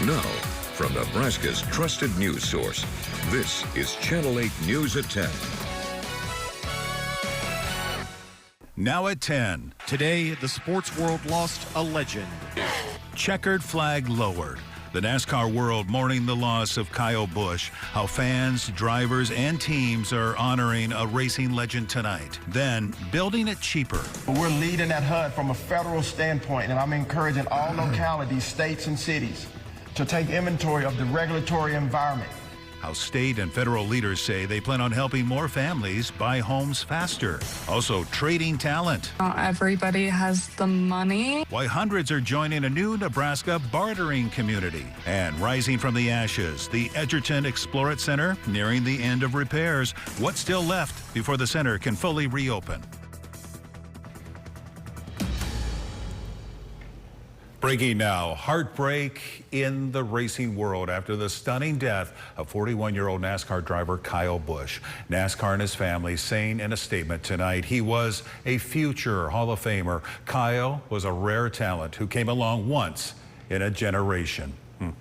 Now, from Nebraska's trusted news source, this is Channel 8 News at 10. Now at 10. Today, the sports world lost a legend. Checkered flag lowered. The NASCAR world mourning the loss of Kyle Busch. How fans, drivers, and teams are honoring a racing legend tonight. Then, building it cheaper. We're leading that HUD from a federal standpoint, and I'm encouraging all localities, states, and cities to take inventory of the regulatory environment. How state and federal leaders say they plan on helping more families buy homes faster. Also, trading talent. Not everybody has the money. Why hundreds are joining a new Nebraska bartering community. And rising from the ashes, the Edgerton Explore It Center nearing the end of repairs. What's still left before the center can fully reopen? Breaking now, heartbreak in the racing world after the stunning death of 41-year-old NASCAR driver Kyle Busch. NASCAR and his family saying in a statement tonight he was a future Hall of Famer. Kyle was a rare talent who came along once in a generation. Good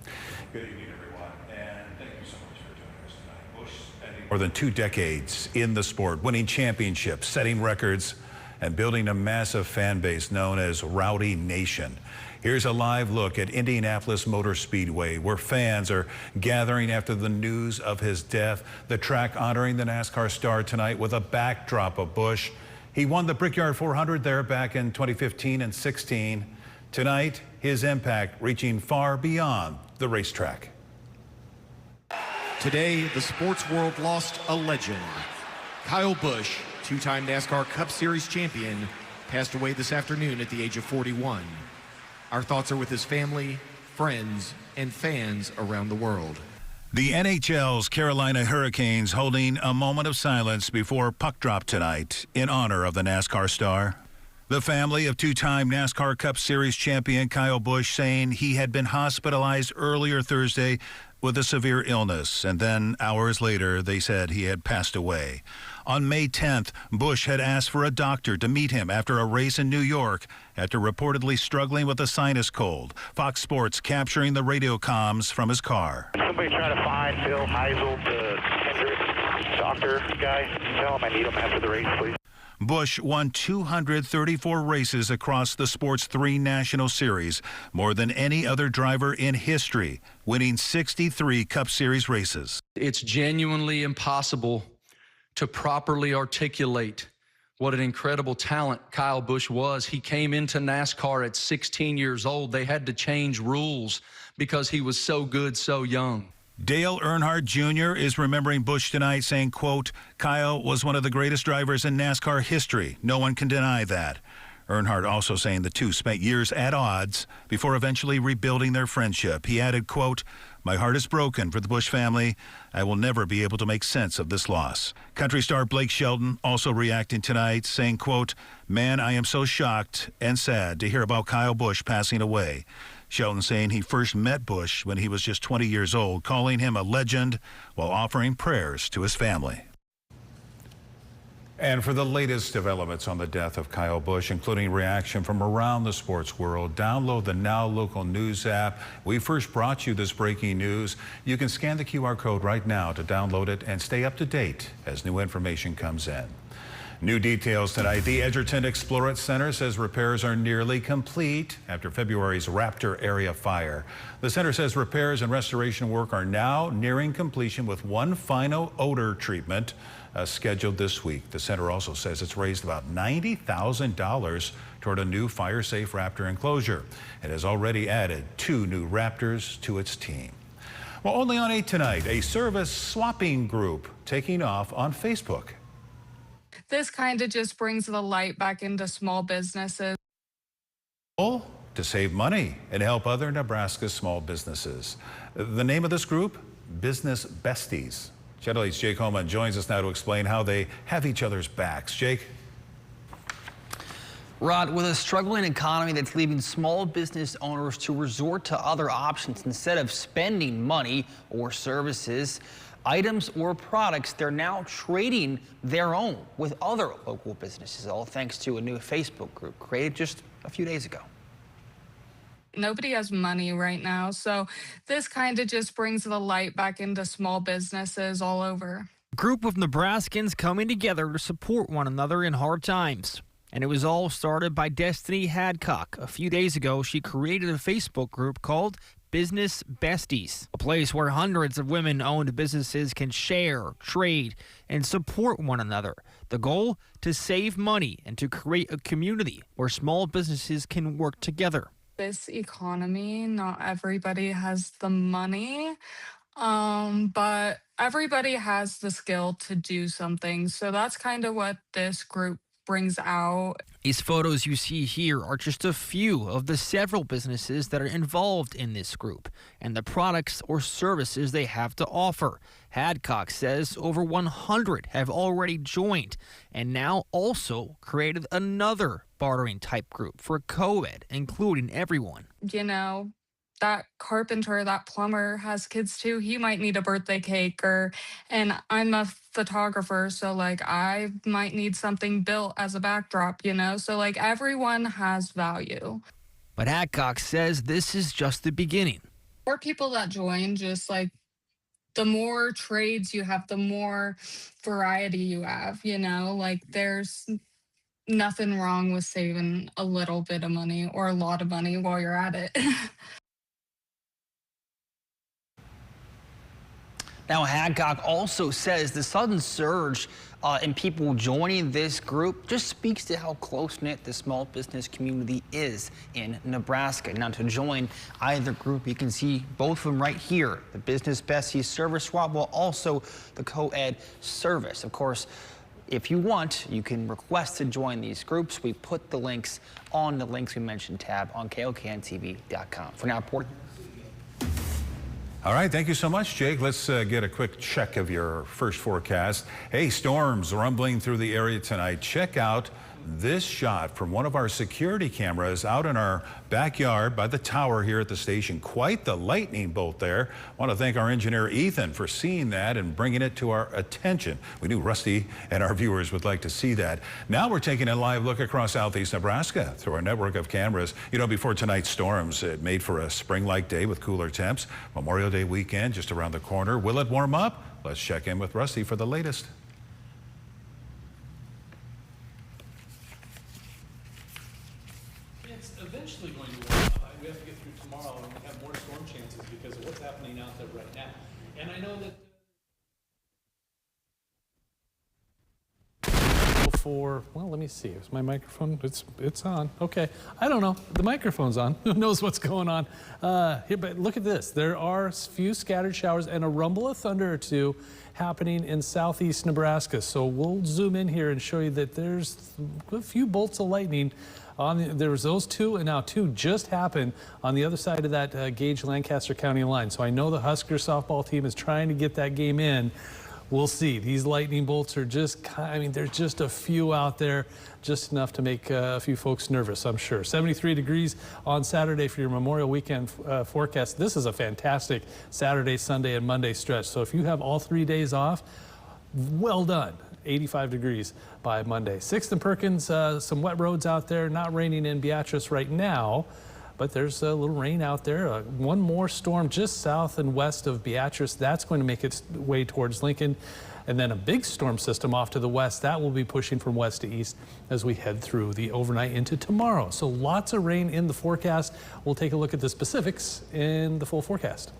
evening, everyone, and thank you so much for joining us tonight. Busch spending more than 2 decades in the sport, winning championships, setting records, and building a massive fan base known as Rowdy Nation. Here's a live look at Indianapolis Motor Speedway, where fans are gathering after the news of his death. The track honoring the NASCAR star tonight with a backdrop of Busch. He won the Brickyard 400 there back in 2015 and 16. Tonight, his impact reaching far beyond the racetrack. Today, the sports world lost a legend. Kyle Busch, 2-time NASCAR Cup Series champion, passed away this afternoon at the age of 41. Our thoughts are with his family, friends, and fans around the world. The NHL's Carolina Hurricanes holding a moment of silence before puck drop tonight in honor of the NASCAR star. The family of 2-time NASCAR Cup Series champion Kyle Busch saying he had been hospitalized earlier Thursday with a severe illness, and then hours later they said he had passed away. On May 10th, Busch had asked for a doctor to meet him after a race in New York after reportedly struggling with a sinus cold. Fox Sports capturing the radio comms from his car. Somebody try to find Phil Heisel, the Hendricks doctor guy. Tell him I need him after the race, please. Busch won 234 races across the sport's 3 national series, more than any other driver in history, winning 63 Cup Series races. It's genuinely impossible to properly articulate what an incredible talent Kyle Busch was. He came into NASCAR at 16 years old. They had to change rules because he was so good so young. Dale Earnhardt Jr. is remembering Busch tonight, saying, quote, Kyle was one of the greatest drivers in NASCAR history. No one can deny that. Earnhardt also saying the two spent years at odds before eventually rebuilding their friendship. He added, quote, my heart is broken for the Busch family. I will never be able to make sense of this loss. Country star Blake Shelton also reacting tonight, saying, quote, man, I am so shocked and sad to hear about Kyle Busch passing away. Shelton saying he first met Busch when he was just 20 years old, calling him a legend while offering prayers to his family. And for the latest developments on the death of Kyle Busch, including reaction from around the sports world, download the Now Local News app. We first brought you this breaking news. You can scan the QR code right now to download it and stay up to date as new information comes in. New details tonight. The Edgerton Explore It Center says repairs are nearly complete after February's Raptor area fire. The center says repairs and restoration work are now nearing completion with one final odor treatment scheduled this week. The center also says it's raised about $90,000 toward a new fire-safe Raptor enclosure. It has already added 2 new Raptors to its team. Well, only on 8 tonight, a service swapping group taking off on Facebook. This kind of just brings the light back into small businesses. To save money and help other Nebraska small businesses. The name of this group, Business Besties. Channel 8's Jake Holman joins us now to explain how they have each other's backs. Jake? Rod, with a struggling economy that's leaving small business owners to resort to other options instead of spending money or services, items or products, they're now trading their own with other local businesses, all thanks to a new Facebook group created just a few days ago. nobody has money right now. So this kind of just brings the light back into small businesses all over. A group of Nebraskans coming together to support one another in hard times. And it was all started by Destiny Hadcock. A few days ago, she created a Facebook group called Business Besties, a place where hundreds of women-owned businesses can share, trade, and support one another. The goal? To save money and to create a community where small businesses can work together. This economy, not everybody has the money, but everybody has the skill to do something. So that's kind of what this group brings out. These photos you see here are just a few of the several businesses that are involved in this group and the products or services they have to offer. Hadcock says over 100 have already joined and now also created another bartering type group for co-ed, including everyone. You know, that carpenter, that plumber has kids too. He might need a birthday cake, and I'm a photographer, so like I might need something built as a backdrop, so like everyone has value. But Hadcock says this is just the beginning. More people that join, just like the more trades you have, the more variety you have, like there's nothing wrong with saving a little bit of money or a lot of money while you're at it. Now, Hadcock also says the sudden surge in people joining this group just speaks to how close-knit the small business community is in Nebraska. Now, to join either group, you can see both of them right here, the Business Besties Service Swap, while also the co-ed service. Of course, if you want, you can request to join these groups. We put the links on the links we mentioned tab on KOKNTV.com. For now, reporting. All right, thank you so much, Jake. Let's get a quick check of your first forecast. Hey, storms rumbling through the area tonight. Check out this shot from one of our security cameras out in our backyard by the tower here at the station. Quite the lightning bolt there. I want to thank our engineer Ethan for seeing that and bringing it to our attention. We knew Rusty and our viewers would like to see that. Now we're taking a live look across southeast Nebraska through our network of cameras. Before tonight's storms, it made for a spring-like day with cooler temps. Memorial Day weekend just around the corner. Will it warm up? Let's check in with Rusty for the latest. Eventually going to warm up. We have to get through tomorrow and we have more storm chances because of what's happening out there right now. And I know that well, let me see. Is my microphone? It's on. Okay. I don't know. The microphone's on. Who knows what's going on? Here, but look at this. There are a few scattered showers and a rumble of thunder or two happening in southeast Nebraska. So we'll zoom in here and show you that there's a few bolts of lightning. There was those two, and now two just happened on the other side of that Gage-Lancaster County line. So I know the Husker softball team is trying to get that game in. We'll see. These lightning bolts are just, there's just a few out there, just enough to make a few folks nervous, I'm sure. 73 degrees on Saturday for your Memorial Weekend forecast. This is a fantastic Saturday, Sunday, and Monday stretch. So if you have all 3 days off, well done. 85 degrees by Monday. 6th and Perkins, some wet roads out there, not raining in Beatrice right now, but there's a little rain out there. One more storm just south and west of Beatrice. That's going to make its way towards Lincoln. And then a big storm system off to the west. That will be pushing from west to east as we head through the overnight into tomorrow. So lots of rain in the forecast. We'll take a look at the specifics in the full forecast.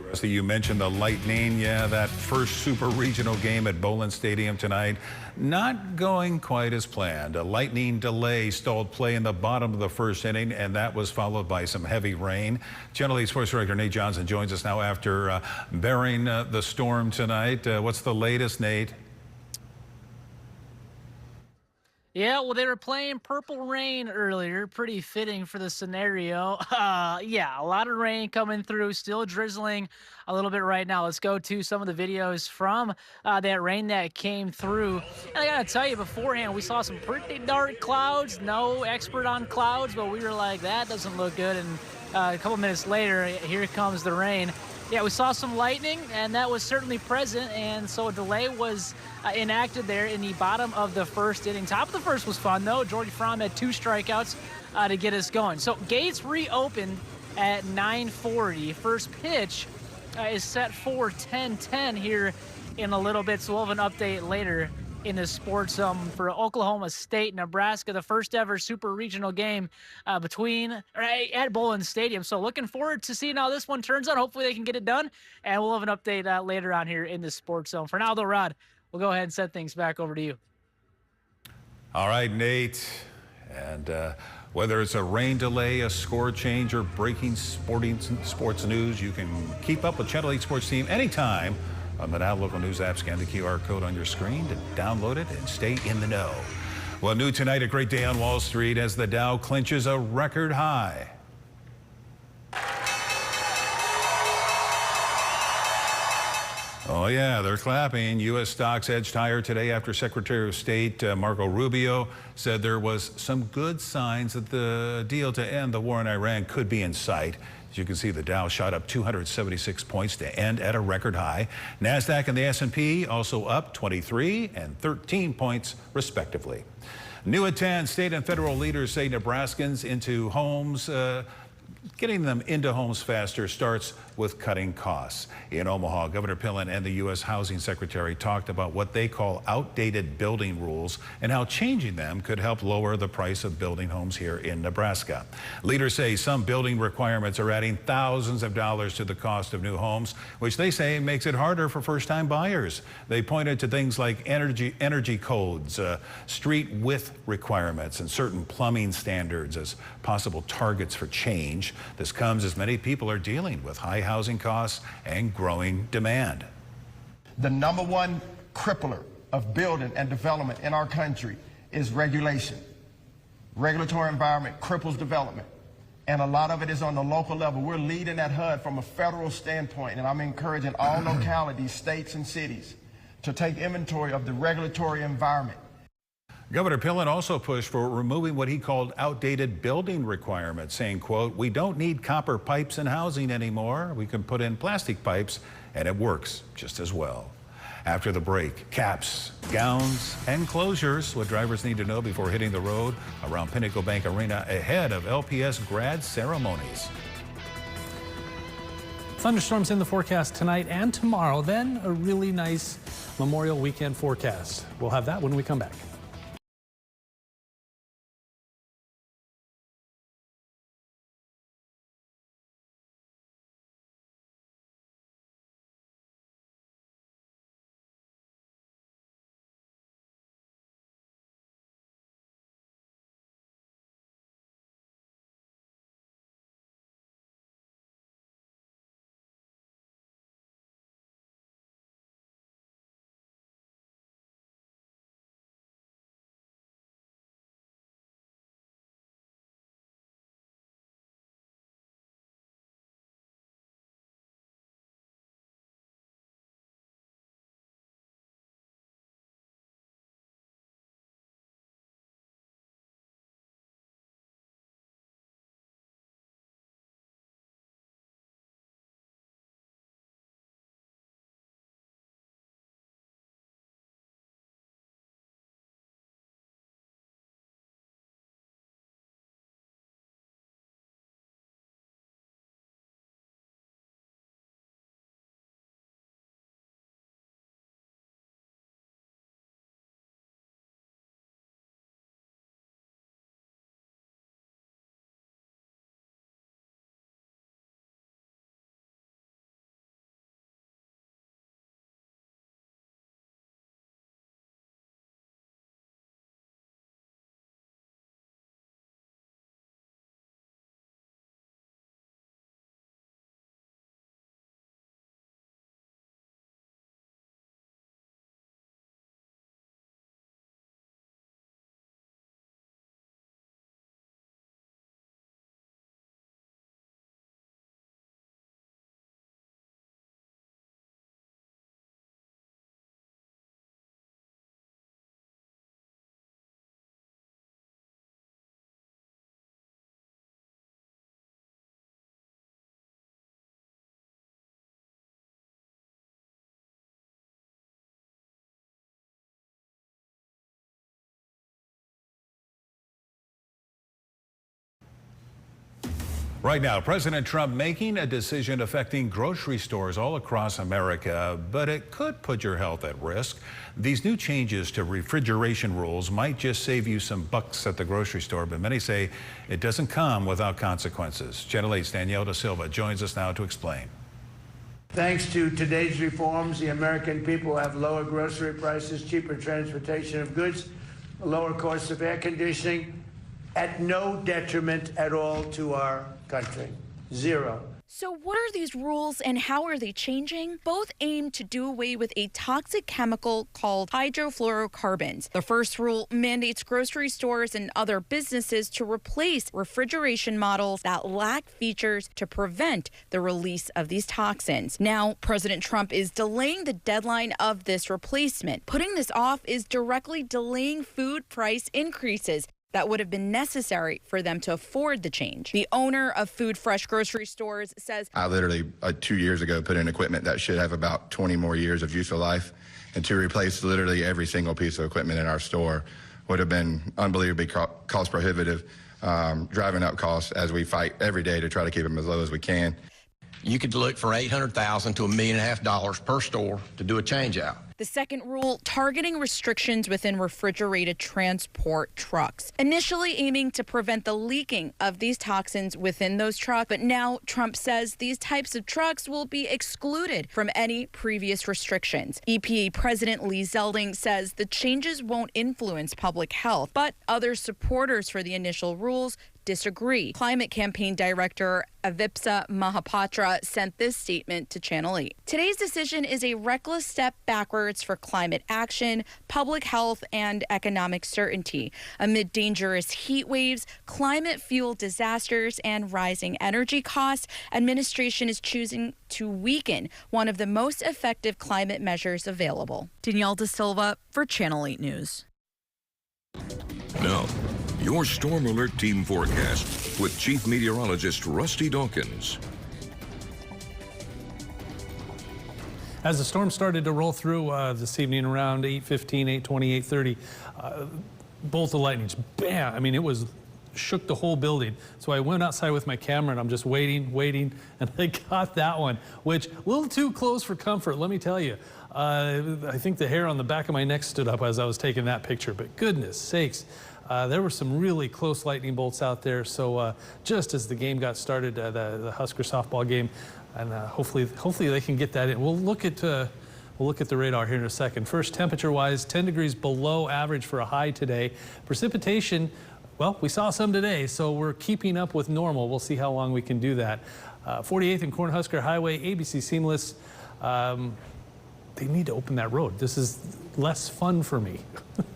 Rusty, you mentioned the lightning. Yeah, that first super regional game at Bowlin Stadium tonight, not going quite as planned. A lightning delay stalled play in the bottom of the first inning, and that was followed by some heavy rain. Channel 8 Sports Director Nate Johnson joins us now after bearing the storm tonight. What's the latest, Nate? Yeah, well, they were playing Purple Rain earlier. Pretty fitting for the scenario. Yeah, a lot of rain coming through, still drizzling a little bit right now. Let's go to some of the videos from that rain that came through. And I got to tell you, beforehand, we saw some pretty dark clouds. No expert on clouds, but we were like, that doesn't look good. And a couple minutes later, here comes the rain. Yeah, we saw some lightning, and that was certainly present, and so a delay was enacted there in the bottom of the first inning. Top of the first was fun, though. Jordy Fromm had 2 strikeouts to get us going. So gates reopened at 9:40. First pitch is set for 10:10 here in a little bit, so we'll have an update later in the sports zone for Oklahoma State, Nebraska, the first ever super regional game at Bowling Stadium. So looking forward to seeing how this one turns out. Hopefully they can get it done, and we'll have an update later on here in the sports zone. For now, though, Rod, we'll go ahead and set things back over to you. All right, Nate. And whether it's a rain delay, a score change, or breaking sports news, you can keep up with Channel 8 Sports Team anytime on the Now Local News app. Scan the QR code on your screen to download it and stay in the know. Well, new tonight, a great day on Wall Street as the Dow clinches a record high. Oh, yeah, they're clapping. U.S. stocks edged higher today after Secretary of State Marco Rubio said there was some good signs that the deal to end the war in Iran could be in sight. As you can see, the Dow shot up 276 points to end at a record high. NASDAQ and the S&P also up 23 and 13 points, respectively. New at 10, state and federal leaders say Nebraskans into homes, getting them into homes faster starts with cutting costs. In Omaha, Governor Pillen and the U.S. Housing Secretary talked about what they call outdated building rules and how changing them could help lower the price of building homes here in Nebraska. Leaders say some building requirements are adding thousands of dollars to the cost of new homes, which they say makes it harder for first-time buyers. They pointed to things like energy codes, street width requirements, and certain plumbing standards as possible targets for change. This comes as many people are dealing with high housing costs and growing demand. The number one crippler of building and development in our country is regulation. Regulatory environment cripples development, and a lot of it is on the local level. We're leading that HUD from a federal standpoint, and I'm encouraging all localities, states, and cities to take inventory of the regulatory environment. Governor Pillen also pushed for removing what he called outdated building requirements, saying, quote, "We don't need copper pipes in housing anymore. We can put in plastic pipes and it works just as well." After the break, caps, gowns, and closures, what drivers need to know before hitting the road around Pinnacle Bank Arena ahead of LPS grad ceremonies. Thunderstorms in the forecast tonight and tomorrow, then a really nice Memorial Weekend forecast. We'll have that when we come back. Right now, President Trump making a decision affecting grocery stores all across America, but it could put your health at risk. These new changes to refrigeration rules might just save you some bucks at the grocery store, but many say it doesn't come without consequences. Channel 8's Danielle Da Silva joins us now to explain. Thanks to today's reforms, the American people have lower grocery prices, cheaper transportation of goods, a lower cost of air conditioning, at no detriment at all to our country. Zero. So what are these rules and how are they changing? Both aim to do away with a toxic chemical called hydrofluorocarbons. The first rule mandates grocery stores and other businesses to replace refrigeration models that lack features to prevent the release of these toxins. Now, President Trump is delaying the deadline of this replacement. Putting this off is directly delaying food price increases that would have been necessary for them to afford the change. The owner of Food Fresh grocery stores says, I literally 2 years ago put in equipment that should have about 20 more years of useful life, and to replace literally every single piece of equipment in our store would have been unbelievably cost prohibitive, driving up costs as we fight every day to try to keep them as low as we can. You could look for $800,000 to $1.5 million per store to do a change out. The second rule targeting restrictions within refrigerated transport trucks, initially aiming to prevent the leaking of these toxins within those trucks. But now Trump says these types of trucks will be excluded from any previous restrictions. EPA President Lee Zeldin says the changes won't influence public health, but other supporters for the initial rules disagree. Climate campaign director Avipsa Mahapatra sent this statement to Channel 8. Today's decision is a reckless step backwards for climate action, public health, and economic certainty. Amid dangerous heat waves, climate-fueled disasters, and rising energy costs, administration is choosing to weaken one of the most effective climate measures available. Danielle Da Silva for Channel 8 News. Now, your Storm Alert Team forecast with Chief Meteorologist Rusty Dawkins. As the storm started to roll through this evening around 8:15, 8:20, 8:30, bolt of lightnings, bam! I mean, it shook the whole building. So I went outside with my camera and I'm just waiting, and I got that one, which a little too close for comfort, let me tell you. I think the hair on the back of my neck stood up as I was taking that picture, but goodness sakes. There were some really close lightning bolts out there. So just as the game got started, the Husker softball game, and hopefully they can get that in. We'll look at the radar here in a second. First, temperature-wise, 10 degrees below average for a high today. Precipitation, well, we saw some today, so we're keeping up with normal. We'll see how long we can do that. 48th and Cornhusker Highway, ABC Seamless. They need to open that road. This is less fun for me,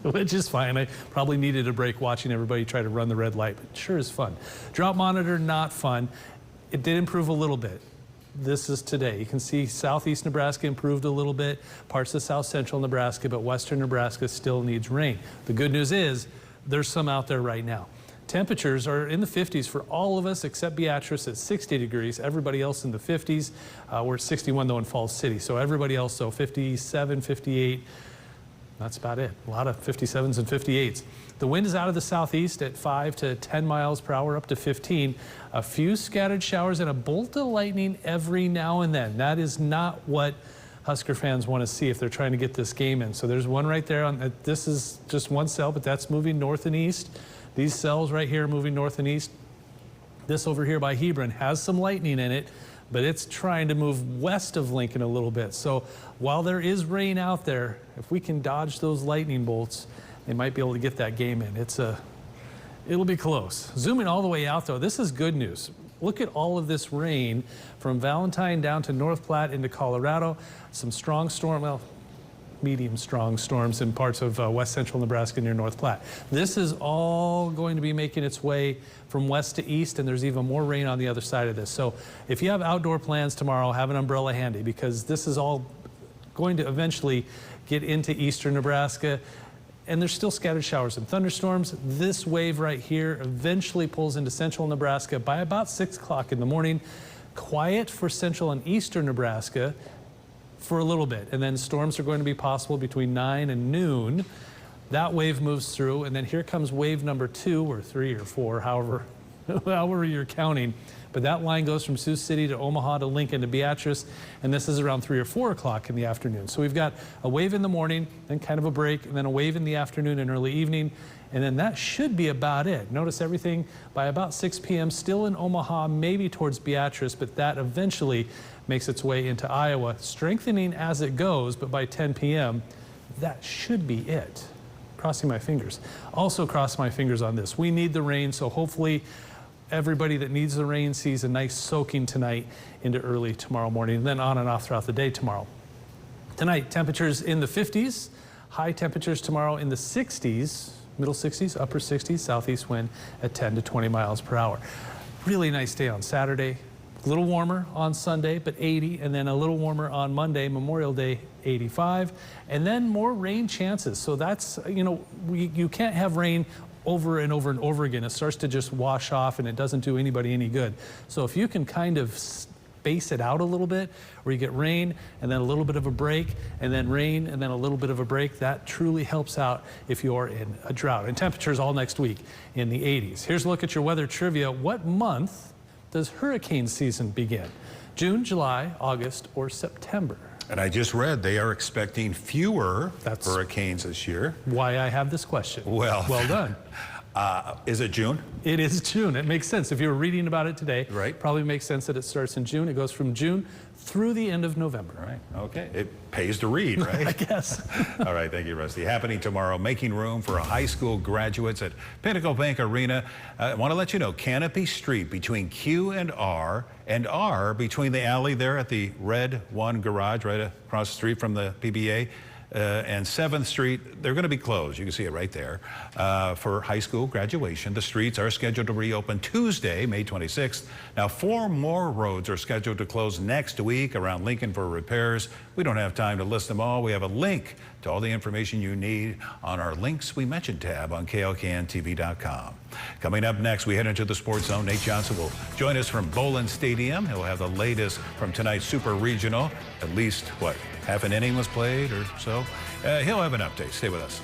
which is fine. I probably needed a break watching everybody try to run the red light, but it sure is fun. Drought monitor, not fun. It did improve a little bit. This is today. You can see southeast Nebraska improved a little bit, parts of south central Nebraska, but western Nebraska still needs rain. The good news is there's some out there right now. Temperatures are in the 50s for all of us except Beatrice at 60 degrees. Everybody else in the 50s. We're at 61 though in Falls City. So everybody else, so 57, 58. That's about it. A lot of 57s and 58s. The wind is out of the southeast at 5 to 10 miles per hour, up to 15. A few scattered showers and a bolt of lightning every now and then. That is not what Husker fans want to see if they're trying to get this game in. So there's one right there. This is just one cell, but that's moving north and east. These cells right here are moving north and east. This over here by Hebron has some lightning in it, but it's trying to move west of Lincoln a little bit. So while there is rain out there, if we can dodge those lightning bolts, they might be able to get that game in. It'll be close. Zooming all the way out though, this is good news. Look at all of this rain from Valentine down to North Platte into Colorado. Some strong storm, well, medium strong storms in parts of west central Nebraska near North Platte. This is all going to be making its way from west to east, and there's even more rain on the other side of this. So if you have outdoor plans tomorrow, have an umbrella handy, because this is all going to eventually get into eastern Nebraska, and there's still scattered showers and thunderstorms. This wave right here eventually pulls into central Nebraska by about 6 o'clock in the morning. Quiet for central and eastern Nebraska for a little bit, and then storms are going to be possible between 9 and noon. That wave moves through, and then here comes wave number 2 or 3 or 4, however however you're counting. But that line goes from Sioux City to Omaha to Lincoln to Beatrice, and this is around 3 or 4 o'clock in the afternoon. So we've got a wave in the morning, then kind of a break, and then a wave in the afternoon and early evening, and then that should be about it. Notice everything by about 6 p.m. still in Omaha, maybe towards Beatrice, but that eventually makes its way into Iowa, strengthening as it goes, but by 10 p.m., that should be it. Crossing my fingers. Also cross my fingers on this. We need the rain, so hopefully everybody that needs the rain sees a nice soaking tonight into early tomorrow morning, and then on and off throughout the day tomorrow. Tonight, temperatures in the 50s, high temperatures tomorrow in the 60s, middle 60s, upper 60s, southeast wind at 10 to 20 miles per hour. Really nice day on Saturday. A little warmer on Sunday, but 80, and then a little warmer on Monday, Memorial Day, 85, and then more rain chances. So that's, you know, you can't have rain over and over and over again. It starts to just wash off and it doesn't do anybody any good. So if you can kind of space it out a little bit, where you get rain and then a little bit of a break and then rain and then a little bit of a break, that truly helps out if you're in a drought. And temperatures all next week in the 80s. Here's a look at your weather trivia. What month does hurricane season begin? June, July, August, or September? And I just read they are expecting fewer hurricanes this year. Why I have this question. Well done. Is it June? It is June. It makes sense. If you were reading about it today, right, probably makes sense that it starts in June. It goes from June through the end of November. Right. Okay. It pays to read, right? I guess. All right. Thank you, Rusty. Happening tomorrow, making room for high school graduates at Pinnacle Bank Arena. I want to let you know, Canopy Street between Q and R between the alley there at the Red 1 garage right across the street from the PBA. And 7th Street, they're going to be closed. You can see it right there for high school graduation. The streets are scheduled to reopen Tuesday, May 26th. Now, 4 more roads are scheduled to close next week around Lincoln for repairs. We don't have time to list them all. We have a link to all the information you need on our Links We Mentioned tab on KLKNTV.com. Coming up next, we head into the Sports Zone. Nate Johnson will join us from Bolin Stadium. He'll have the latest from tonight's Super Regional. At least, what, half an inning was played or so? He'll have an update. Stay with us.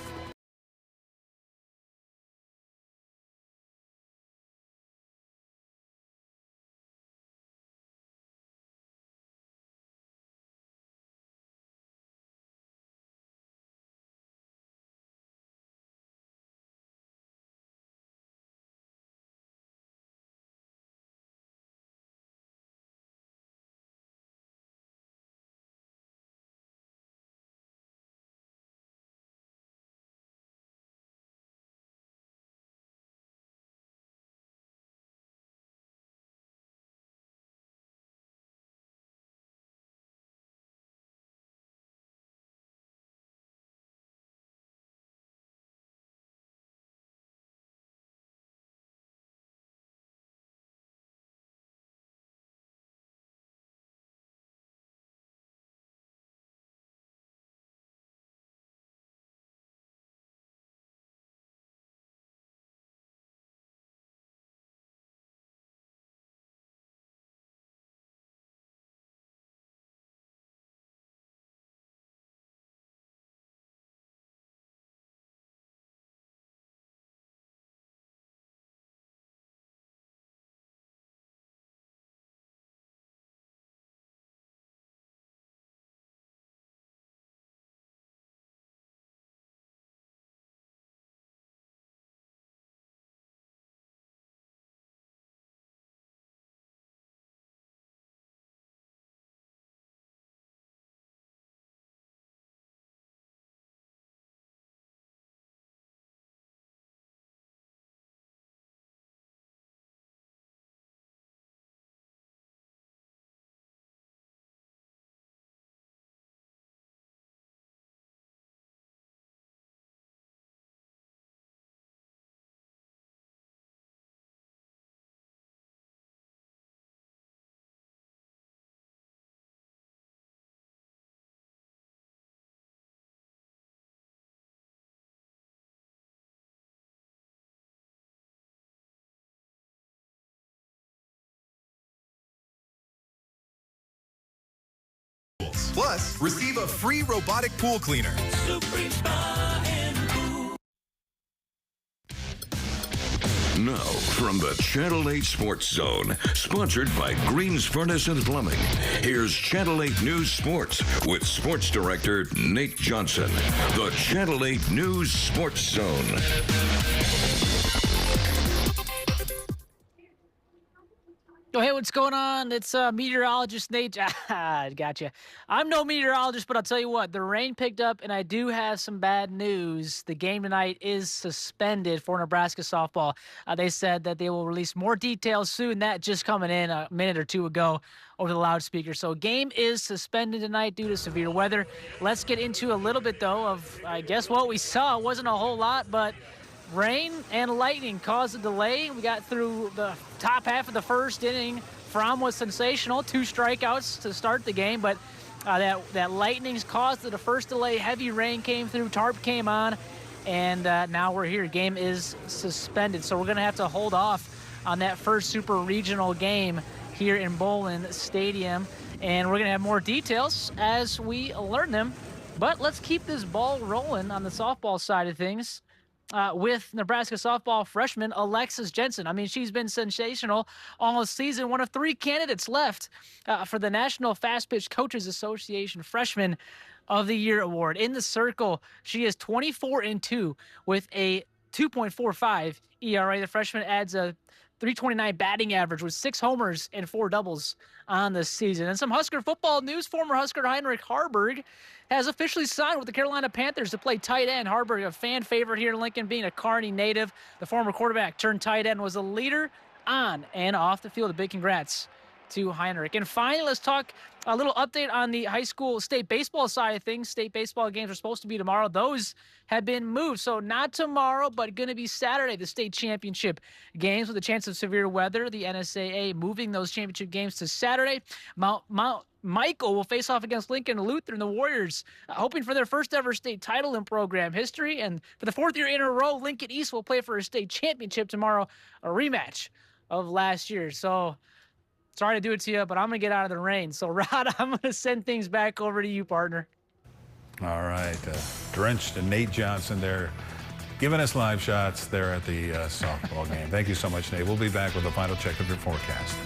Plus, receive a free robotic pool cleaner. Now, from the Channel 8 Sports Zone, sponsored by Green's Furnace and Plumbing, here's Channel 8 News Sports with Sports Director Nate Johnson. The Channel 8 News Sports Zone. Oh, hey, what's going on? It's meteorologist Nate. Gotcha. I'm no meteorologist, but I'll tell you what, the rain picked up, and I do have some bad news. The game tonight is suspended for Nebraska softball. They said that they will release more details soon. That just coming in a minute or two ago over the loudspeaker. So game is suspended tonight due to severe weather. Let's get into a little bit, though, of, I guess, what we saw. It wasn't a whole lot, but rain and lightning caused a delay. We got through the top half of the first inning. Fromm was sensational, 2 strikeouts to start the game, but that lightning's caused the first delay. Heavy rain came through, tarp came on, and now we're here. Game is suspended, so we're going to have to hold off on that first super regional game here in Bowlin Stadium, and we're going to have more details as we learn them. But let's keep this ball rolling on the softball side of things. With Nebraska softball freshman Alexis Jensen. I mean, she's been sensational all season. One of 3 candidates left for the National Fast Pitch Coaches Association Freshman of the Year award. In the circle, she is 24-2 with a 2.45 ERA. The freshman adds a .329 batting average with 6 homers and 4 doubles on the season. And some Husker football news. Former Husker Heinrich Harburg has officially signed with the Carolina Panthers to play tight end. Harburg, a fan favorite here in Lincoln, being a Kearney native. The former quarterback turned tight end, was a leader on and off the field. A big congrats to Heinrich. And finally, let's talk a little update on the high school state baseball side of things. State baseball games are supposed to be tomorrow. Those have been moved. So not tomorrow, but going to be Saturday, the state championship games with a chance of severe weather. The NSAA moving those championship games to Saturday. Mount Michael will face off against Lincoln Lutheran. The Warriors hoping for their first ever state title in program history. And for the 4th year in a row, Lincoln East will play for a state championship tomorrow, a rematch of last year. So sorry to do it to you, but I'm going to get out of the rain. So, Rod, I'm going to send things back over to you, partner. All right. Drenched and Nate Johnson there giving us live shots there at the softball game. Thank you so much, Nate. We'll be back with a final check of your forecast.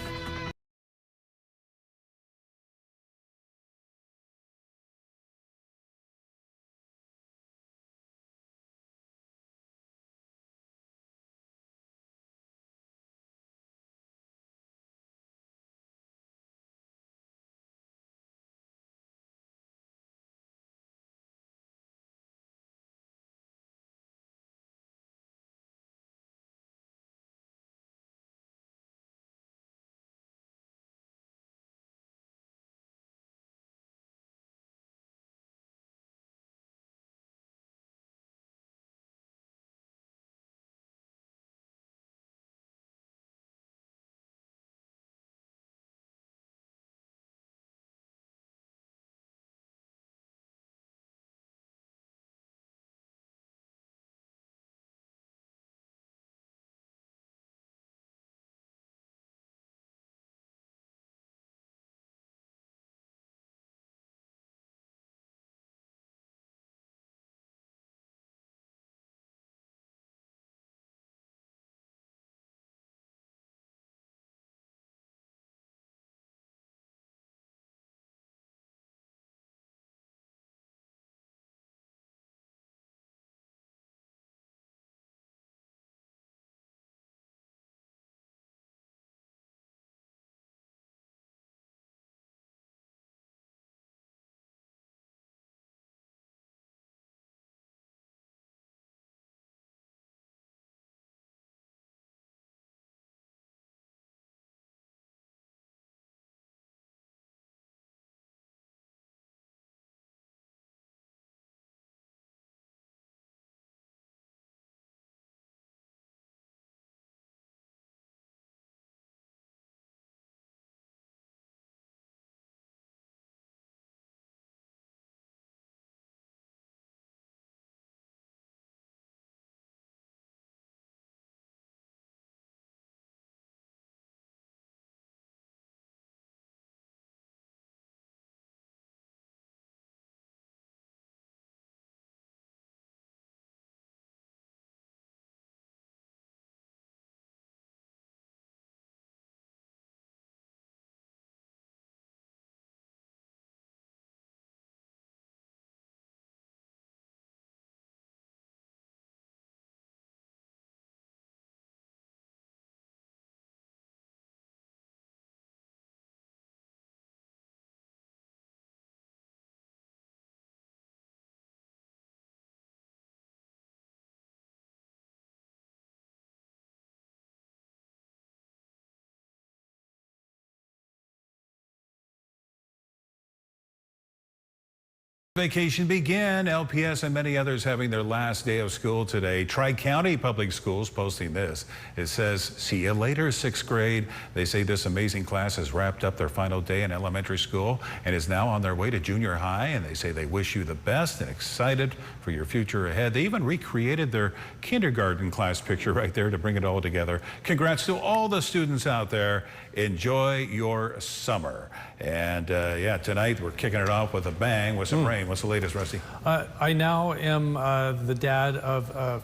Vacation begin. LPS and many others having their last day of school today. Tri-County Public Schools posting this. It says, see you later, 6th grade. They say this amazing class has wrapped up their final day in elementary school and is now on their way to junior high. And they say they wish you the best and excited for your future ahead. They even recreated their kindergarten class picture right there to bring it all together. Congrats to all the students out there. Enjoy your summer. And yeah, tonight we're kicking it off with a bang with some rain. What's the latest, Rusty? I now am the dad of a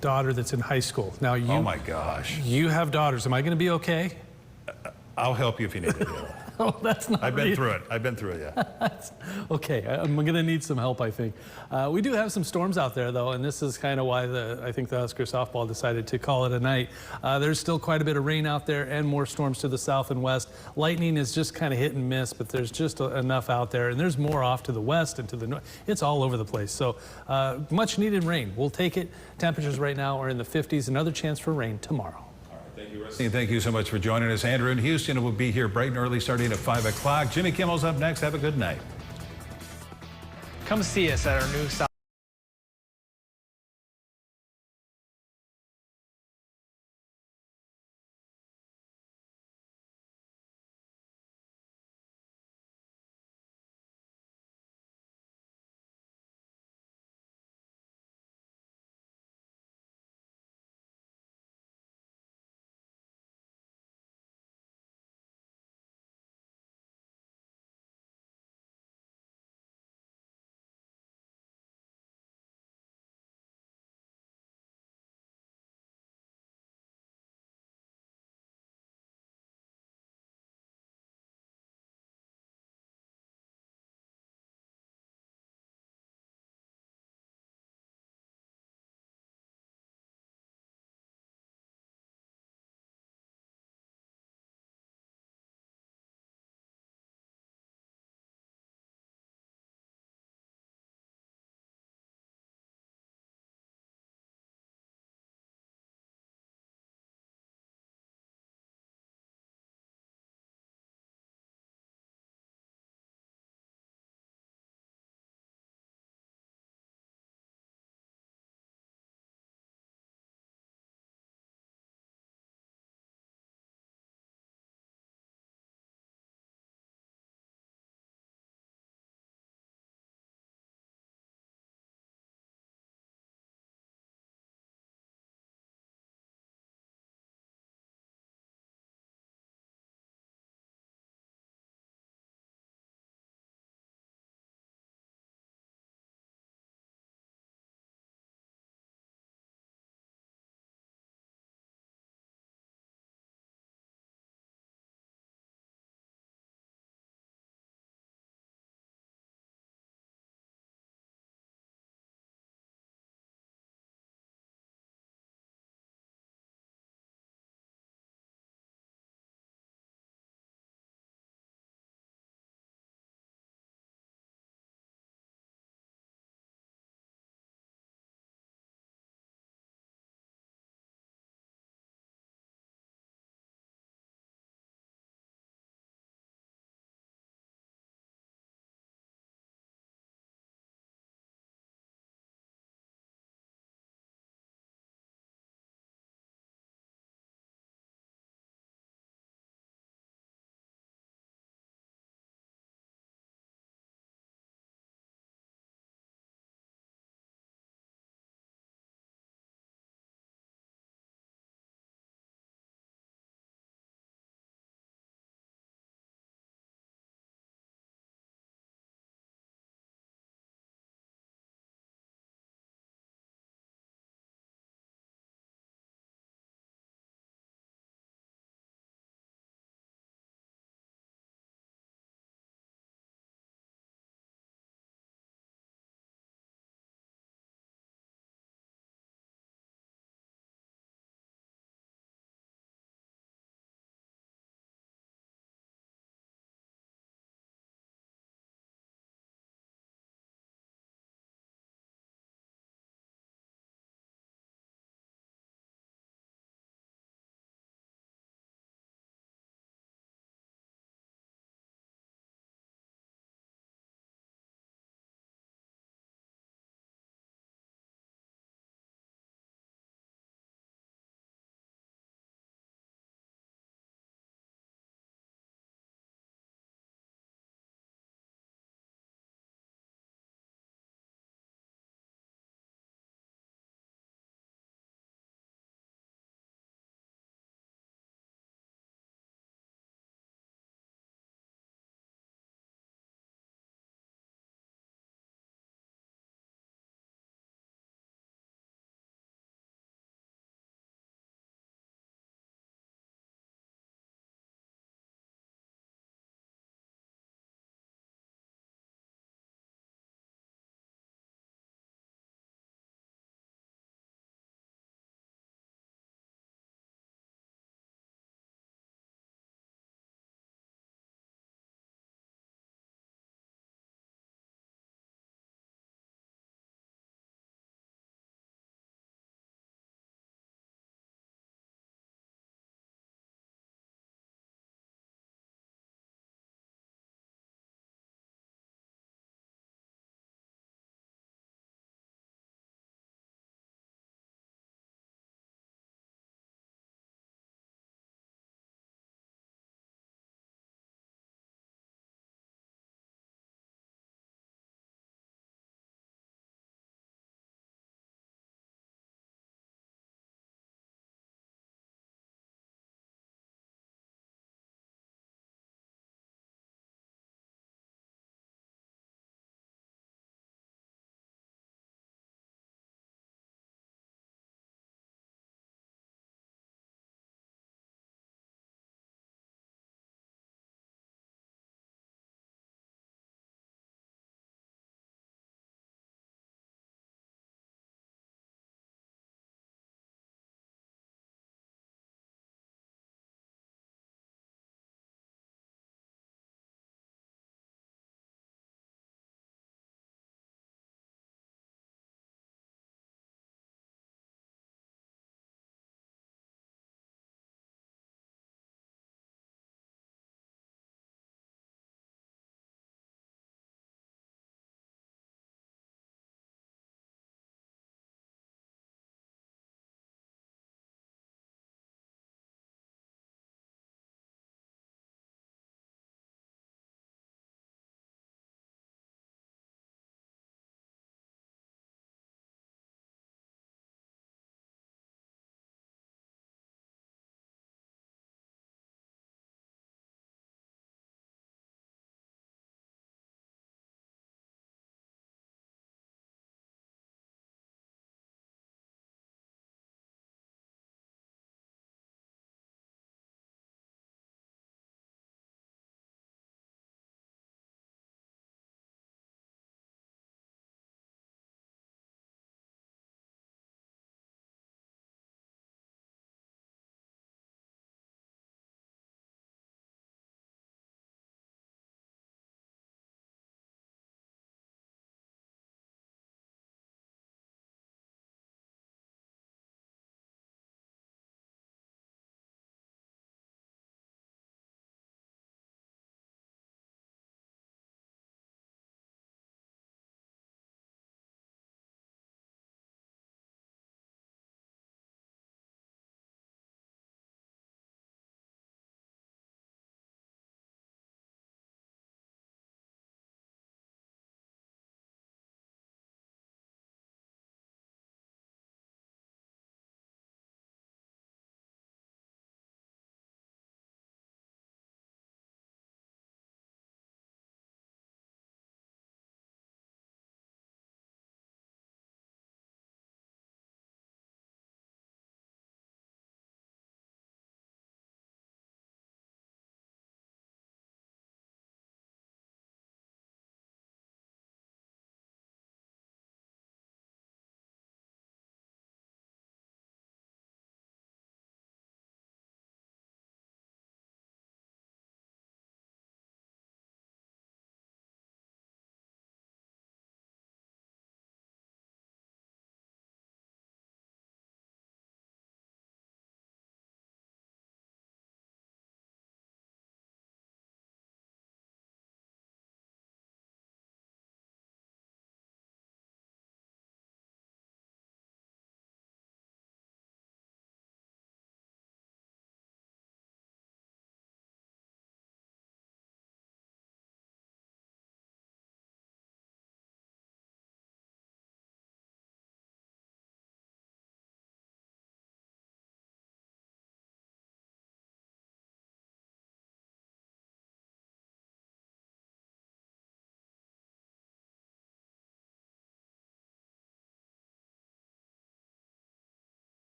daughter that's in high school. Now you. Oh my gosh. You have daughters. Am I going to be okay? I'll help you if you need it. Oh, that's not. I've been through it. I've been through it, yeah. Okay, I'm going to need some help, I think. We do have some storms out there, though, and this is kind of why I think the Husker softball decided to call it a night. There's still quite a bit of rain out there and more storms to the south and west. Lightning is just kind of hit and miss, but there's just enough out there, and there's more off to the west and to the north. It's all over the place. So much needed rain. We'll take it. Temperatures right now are in the 50s. Another chance for rain tomorrow. Thank you, Rusty. Thank you so much for joining us. Andrew in Houston will be here bright and early starting at 5 o'clock. Jimmy Kimmel's up next. Have a good night. Come see us at our new South.